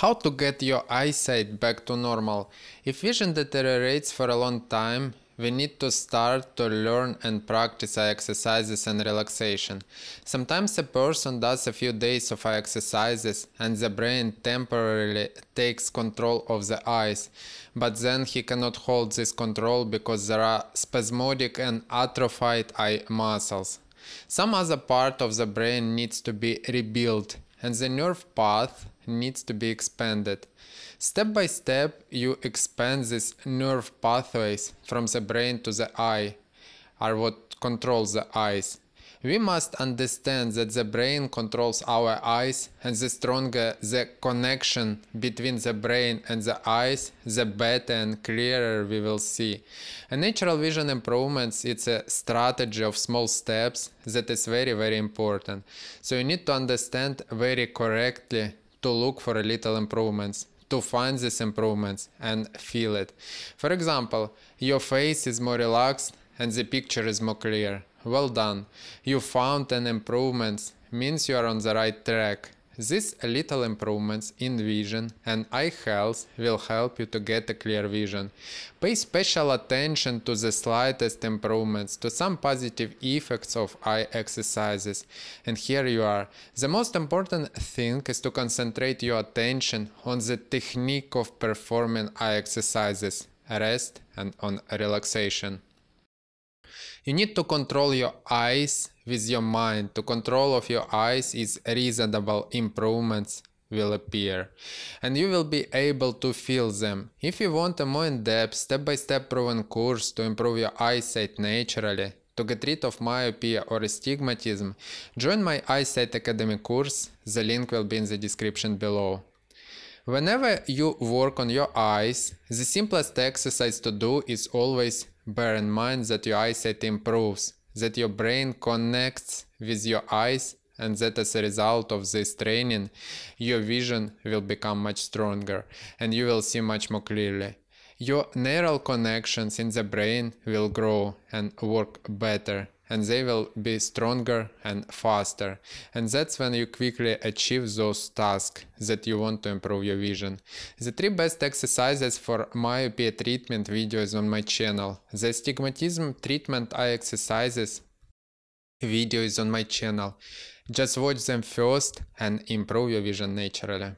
How to get your eyesight back to normal? If vision deteriorates for a long time, we need to start to learn and practice eye exercises and relaxation. Sometimes a person does a few days of eye exercises and the brain temporarily takes control of the eyes, but then he cannot hold this control because there are spasmodic and atrophied eye muscles. Some other part of the brain needs to be rebuilt and the nerve path needs to be expanded. Step by step, you expand these nerve pathways from the brain to the eye, are what controls the eyes. We must understand that the brain controls our eyes, and the stronger the connection between the brain and the eyes, the better and clearer we will see. A natural vision improvements, it's a strategy of small steps that is very important. So you need to understand very correctly to look for a little improvements, to find these improvements and feel it. For example, your face is more relaxed and the picture is more clear. Well done. You found an improvement, means you are on the right track. These little improvements in vision and eye health will help you to get a clear vision. Pay special attention to the slightest improvements, to some positive effects of eye exercises. And here you are. The most important thing is to concentrate your attention on the technique of performing eye exercises, rest and on relaxation. You need to control your eyes with your mind. To control of your eyes is reasonable improvements will appear and you will be able to feel them. If you want a more in-depth, step-by-step proven course to improve your eyesight naturally, to get rid of myopia or astigmatism, join my Eyesight Academy course. The link will be in the description below. Whenever you work on your eyes, the simplest exercise to do is always bear in mind that your eyesight improves, that your brain connects with your eyes, and that as a result of this training, your vision will become much stronger and you will see much more clearly. Your neural connections in the brain will grow and work better, and they will be stronger and faster. And that's when you quickly achieve those tasks that you want to improve your vision. The 3 best exercises for myopia treatment videos on my channel. The astigmatism treatment eye exercises video is on my channel. Just watch them first and improve your vision naturally.